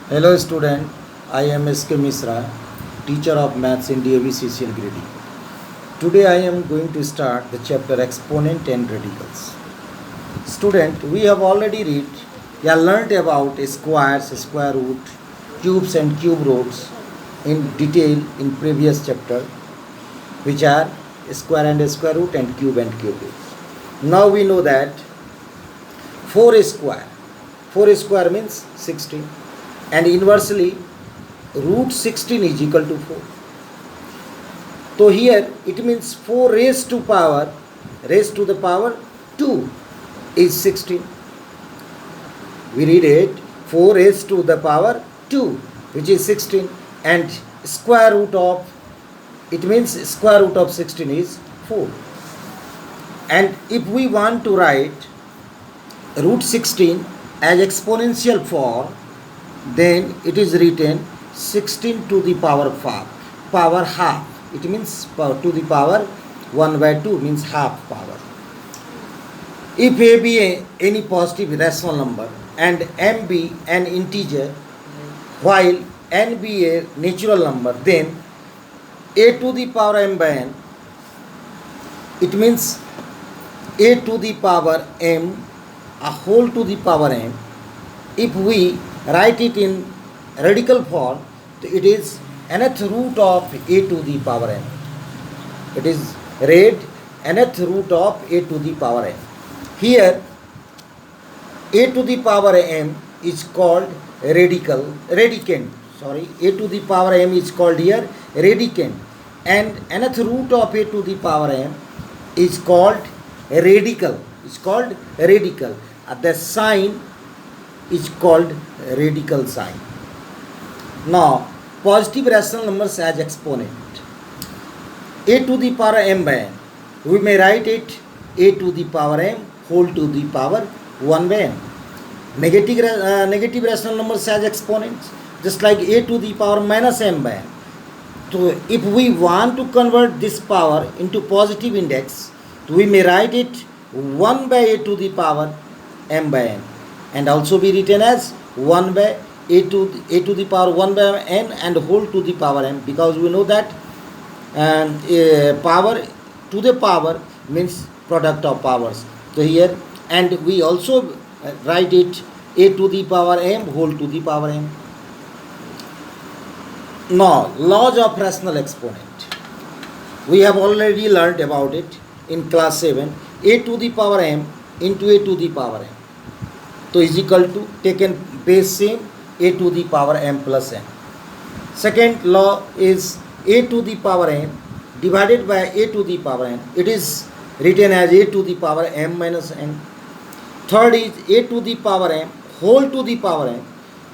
Hello student, I am S.K. Misra, teacher of maths in DAV Grade. Today I am going to start the chapter exponent and radicals. Student, we have already learnt about squares, square root, cubes and cube roots in detail in previous chapter, which are square and square root and cube root. Now we know that 4 square means 16, and inversely root 16 is equal to 4. So here it means 4 raised to the power 2 is 16. We read it 4 raised to the power 2, which is 16, and square root of 16 is 4. And if we want to write root 16 as exponential form, then it is written 16 to the power half. It means to the power 1 by 2 means half power. If a be any positive rational number and m be an integer while n be a natural number, then a to the power m by n, it means a to the power m a whole to the power m. If we write it in radical form, it is nth root of a to the power n. It is read nth root of a to the power n. Here a to the power m is called radicand. A to the power m is called here radicand, and nth root of a to the power m is called radical. The sign is called radical sign. Now, positive rational numbers as exponent. A to the power m by n, we may write it a to the power m whole to the power 1 by n. Negative rational numbers as exponents, just like a to the power minus m by n. So, if we want to convert this power into positive index, we may write it 1 by a to the power m by n, and also be written as 1 by a to the power 1 by n and whole to the power m, because we know that power to the power means product of powers. So here, and we also write it a to the power m whole to the power m. Now, laws of rational exponent. We have already learnt about it in class 7. A to the power m into a to the power m, so is equal to, taken base same, a to the power m plus n. Second law is a to the power m divided by a to the power n. It is written as a to the power m minus n. Third is a to the power m whole to the power n.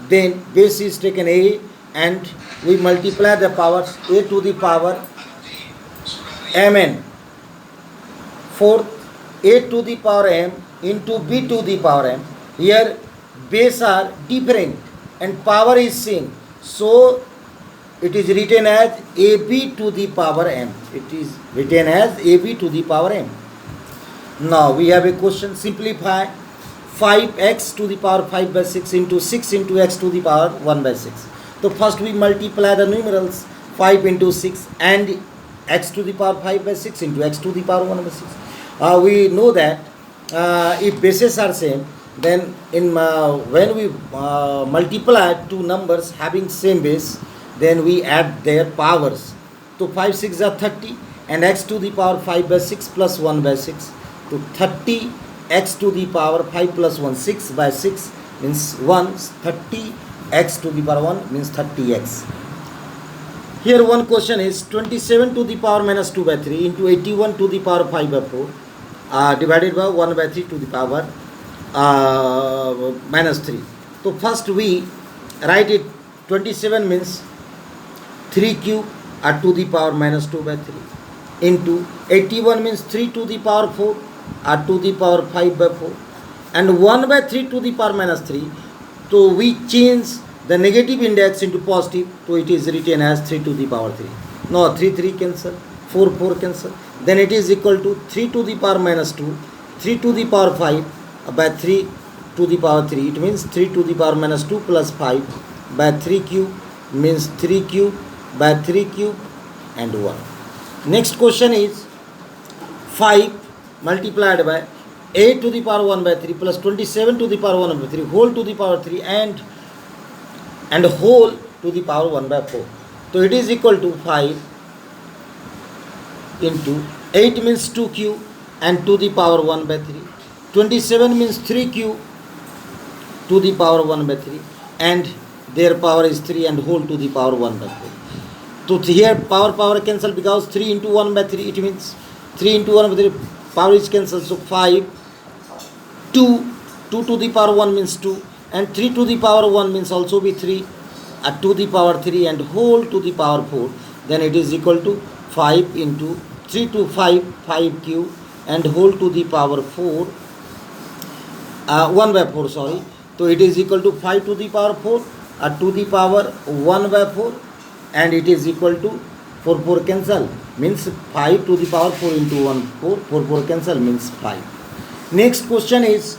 Then base is taken a and we multiply the powers a to the power mn. Fourth, a to the power m into b to the power m. Here base are different and power is same, so it is written as ab to the power m. It is written as ab to the power m. Now we have a question. Simplify 5x to the power 5 by 6 into 6 into x to the power 1 by 6. So first we multiply the numerals 5 into 6 and x to the power 5 by 6 into x to the power 1 by 6. We know that if bases are same, then when we multiply two numbers having same base, then we add their powers. So 5 6 are 30 and x to the power 5 by 6 plus 1 by 6. So 30 x to the power 5 plus 1, 6 by 6 means 1. 30 x to the power 1 means 30x. Here one question is 27 to the power minus 2 by 3 into 81 to the power 5 by 4 divided by 1 by 3 to the power minus 3. So first we write it 27 means 3 cube to the power minus 2 by 3 into 81 means 3 to the power 4 to the power 5 by 4 and 1 by 3 to the power minus 3. So we change the negative index into positive, so it is written as 3 to the power 3. Now 3 cancel, 4 cancel, then it is equal to 3 to the power minus 2, 3 to the power 5 by 3 to the power 3. It means 3 to the power minus 2 plus 5 by 3 cube means 3 cube by 3 cube and 1. Next question is 5 multiplied by 8 to the power 1 by 3 plus 27 to the power 1 by 3 whole to the power 3 and whole to the power 1 by 4. So it is equal to 5 into 8 means 2 cube and to the power 1 by 3. 27 means 3 cube to the power 1 by 3 and their power is 3 and whole to the power 1 by 4. So here power cancel because 3 into 1 by 3 it means 3 into 1 by 3 power is cancelled. So 5 2 to the power 1 means 2 and 3 to the power 1 means also be 3 to the power 3 and whole to the power 4. Then it is equal to 5 into 3 to 5 cube and whole to the power 4 1 by 4 sorry. So it is equal to 5 to the power 4 to the power 1 by 4 and it is equal to 4 cancel means 5 to the power 4 into 1 4 cancel means 5. Next question is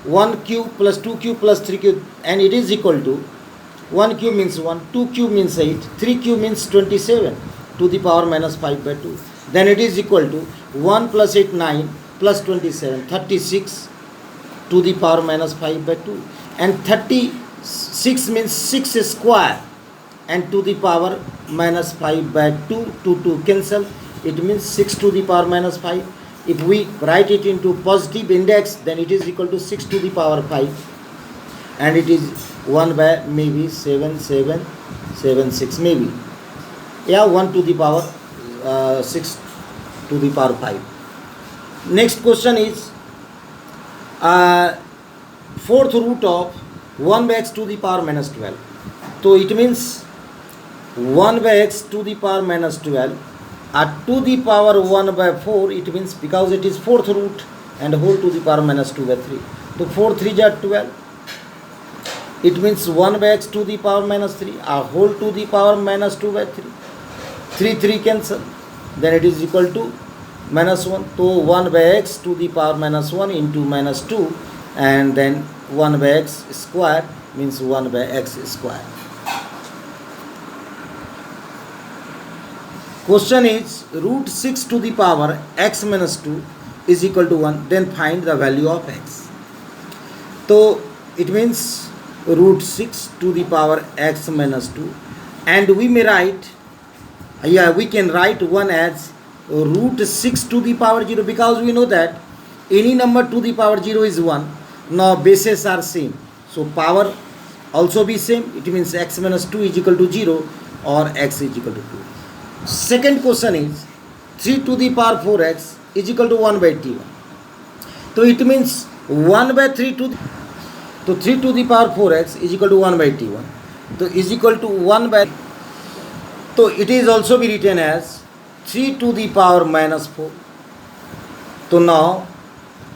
1 cube plus 2 cube plus 3 cube and it is equal to 1 cube means 1, 2 cube means 8, 3 cube means 27 to the power minus 5 by 2. Then it is equal to 1 plus 8 9 plus 27 36 to the power minus 5 by 2 and 36 means 6 square and to the power minus 5 by 2 cancel it means 6 to the power minus 5. If we write it into positive index then it is equal to 6 to the power 5 and it is 1 by maybe 7 maybe 1 to the power 6 to the power 5. Next question is fourth root of 1 by x to the power minus 12. So it means 1 by x to the power minus 12 to the power 1 by 4 it means because it is fourth root and whole to the power minus 2 by 3. So 4 3 are 12. It means 1 by x to the power minus 3 whole to the power minus 2 by 3. 3 cancel. Then it is equal to minus 1. So 1 by x to the power minus 1 into minus 2 and then 1 by x square means 1 by x square. Question is root 6 to the power x minus 2 is equal to 1. Then find the value of x. So it means root 6 to the power x minus 2 and we may write we can write 1 as root 6 to the power 0 because we know that any number to the power 0 is 1. Now bases are same. So power also be same. It means x minus 2 is equal to 0 or x is equal to 2. Second question is 3 to the power 4x is equal to 1 by t1. So it means 1 by 3 to the 3 to the power 4x is equal to 1 by t1. So is equal to 1 by. So it is also be written as 3 to the power minus 4. So now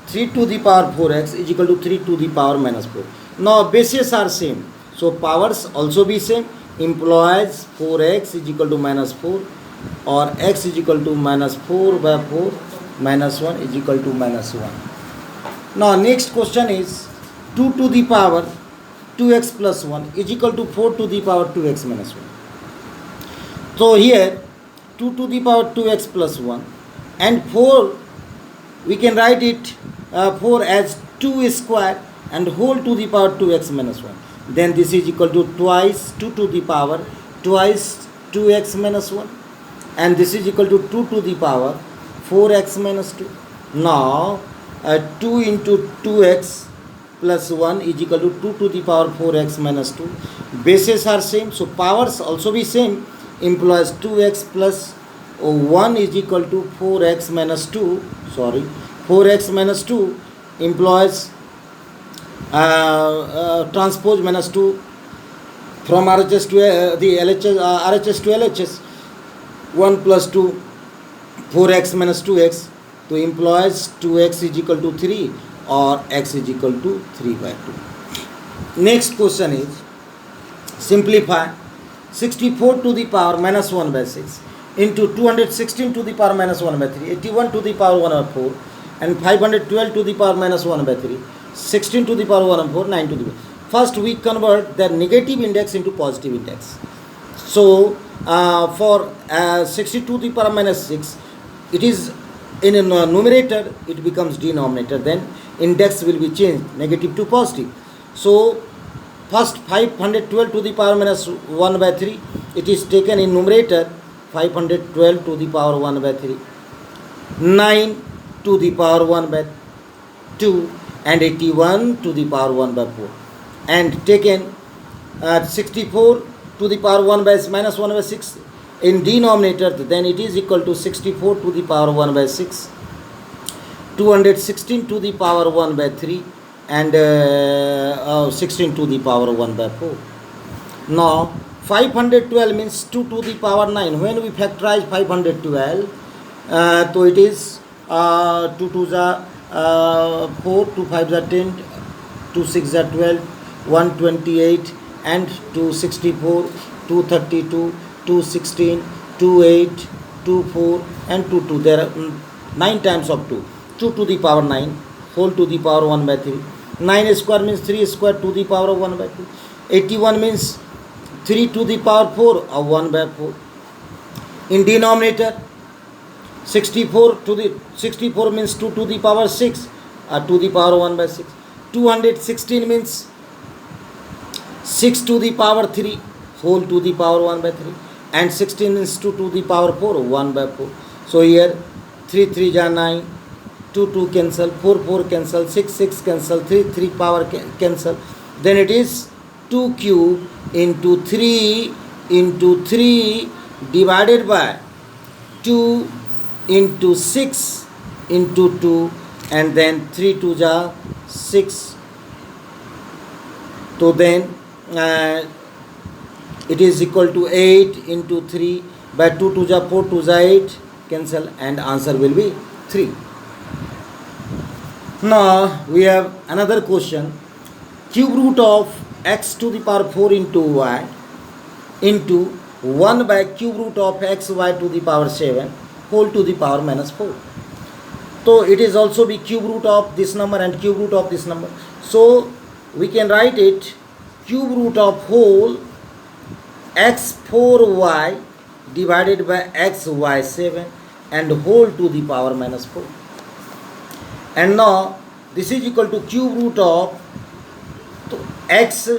3 to the power 4x is equal to 3 to the power minus 4. Now bases are same. So powers also be same. Implies 4x is equal to minus 4 or x is equal to minus 4 by 4 minus 1 is equal to minus 1. Now next question is 2 to the power 2x plus 1 is equal to 4 to the power 2x minus 1. So here 2 to the power 2x plus 1 and 4 we can write it 4 as 2 square and whole to the power 2x minus 1. Then this is equal to twice 2 to the power twice 2x minus 1 and this is equal to 2 to the power 4x minus 2. Now 2 into 2x plus 1 is equal to 2 to the power 4x minus 2. Bases are same, so powers also be same. Implies 2x plus 1 is equal to 4x minus 2. 4x minus 2 implies transpose minus 2 from RHS to the LHS, RHS to LHS. 1 plus 2 4x minus 2x. So implies 2x is equal to 3 or x is equal to 3 by 2. Next question is simplify 64 to the power minus 1 by 6 into 216 to the power minus 1 by 3, 81 to the power 1 by 4 and 512 to the power minus 1 by 3, 16 to the power 1 by 4, 9 to the power. First we convert the negative index into positive index. So for 62 to the power minus 6, it is in a numerator, it becomes denominator, then index will be changed negative to positive. So first 512 to the power minus 1 by 3, it is taken in numerator, 512 to the power 1 by 3, 9 to the power 1 by 2, and 81 to the power 1 by 4, and taken 64 to the power 1 by minus 1 by 6 in denominator, then it is equal to 64 to the power 1 by 6, 216 to the power 1 by 3, and 16 to the power 1 by 4. Now 512 means 2 to the power 9. When we factorize 512, so it is 2 to the 4, 2 5 the 10, 2 6 the 12, 128, and 264, 232, 216, 28, 24, and 22. There are 9 times of 2. 2 to the power 9, whole to the power 1 by 3. 9 square means 3 square to the power 1 by 2. 81 means 3 to the power 4 of 1 by 4. In denominator, 64 means 2 to the power 6 to the power 1 by 6. 216 means 6 to the power 3 whole to the power 1 by 3, and 16 means 2 to the power 4 1 by 4. So here 3 3 ja 9, 2 2 cancel, 4 4 cancel, 6 6 cancel, 3 3 power cancel, then it is 2 cube into 3 divided by 2 into 6 into 2, and then 3 2 ja 6. So then it is equal to 8 into 3 by 2 2 ja 4 2 ja 8, cancel, and answer will be 3. Now we have another question. Cube root of x to the power 4 into y into 1 by cube root of xy to the power 7 whole to the power minus 4. So it is also be cube root of this number and cube root of this number. So we can write it cube root of whole x4y divided by xy7 and whole to the power minus 4. And now this is equal to cube root of x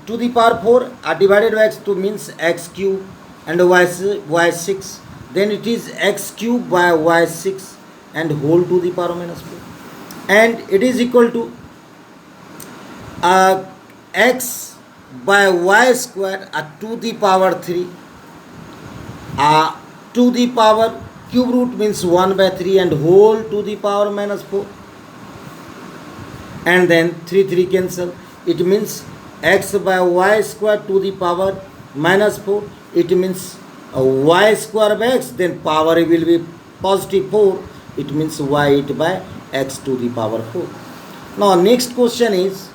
to the power 4 divided by x2 means x cube and y6, then it is x cube by y6 and whole to the power minus 4, and it is equal to x by y square to the power 3 to the power cube root means 1 by 3 and whole to the power minus 4, and then 3 3 cancel, it means x by y square to the power minus 4, it means y square by x, then power will be positive 4, it means y8 by x to the power 4. Now next question is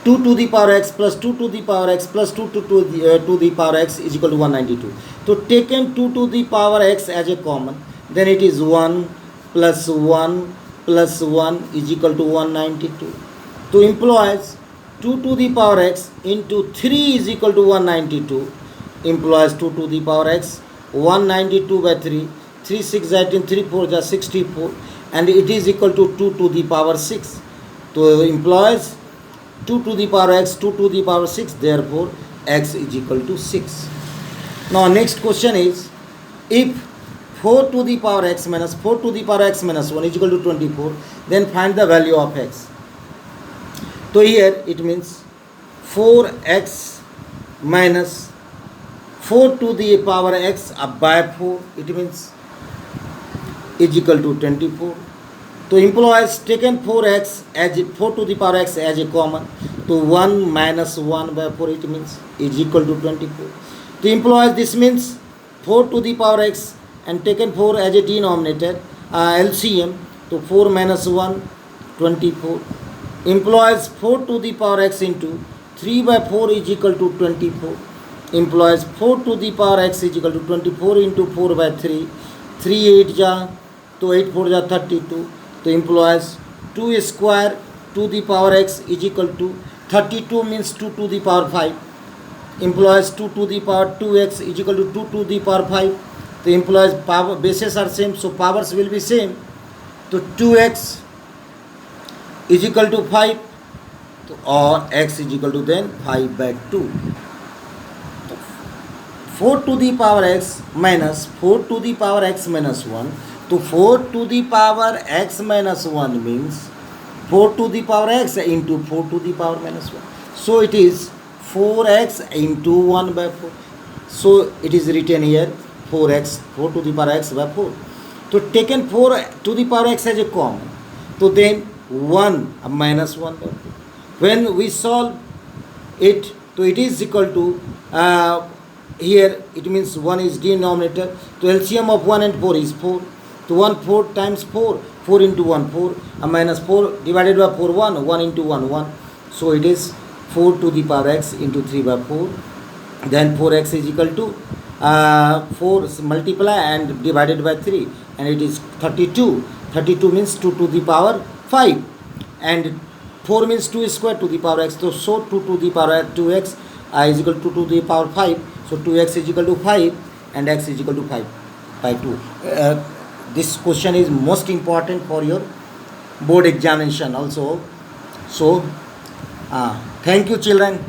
2 to the power x plus 2 to the power x plus 2 to the power x is equal to 192. So taken 2 to the power x as a common, then it is 1 plus 1 plus 1 is equal to 192. So implies 2 to the power x into 3 is equal to 192, implies 2 to the power x 192 by 3, 3 6 18, 3 4 is 64, and it is equal to 2 to the power 6. So implies 2 to the power x 2 to the power 6, therefore x is equal to 6. Now next question is, if 4 to the power x minus 4 to the power x minus 1 is equal to 24, then find the value of x. So here it means 4x minus 4 to the power x by 4, it means is equal to 24. So implies taken 4x as 4 to the power x as a common, so 1 minus 1 by 4, it means is equal to 24. So implies this means 4 to the power x and taken 4 as a denominator, LCM, so 4 minus 1 24, implies 4 to the power x into 3 by 4 is equal to 24, implies 4 to the power x is equal to 24 into 4 by 3, 3 8 ja, so 8 4 ja 32, so implies 2 square 2 the power x is equal to 32 means 2 to the power 5 implies 2 to the power 2x is equal to 2 to the power 5. The implies power bases are same, so powers will be same. So 2x is equal to 5 or x is equal to then 5 by 2. 4 to the power x minus 4 to the power x minus 1. So 4 to the power x minus 1 means 4 to the power x into 4 to the power minus 1. So it is 4x into 1 by 4. So it is written here 4x, 4 to the power x by 4. So taken 4 to the power x as a common. So then 1 minus 1 by 4. When we solve it, so it is equal to here it means 1 is denominator. So LCM of 1 and 4 is 4. So 1 4 times 4, 4 into 1 4, minus 4 divided by 4 1 into 1 1. So it is 4 to the power x into 3 by 4. Then 4x is equal to 4 multiply and divided by 3, and it is 32. 32 means 2 to the power 5, and 4 means 2 square to the power x. So 2 to the power 2x is equal to 2 to the power 5. So 2x is equal to 5 and x is equal to 5 by 2. This question is most important for your board examination also. So thank you children.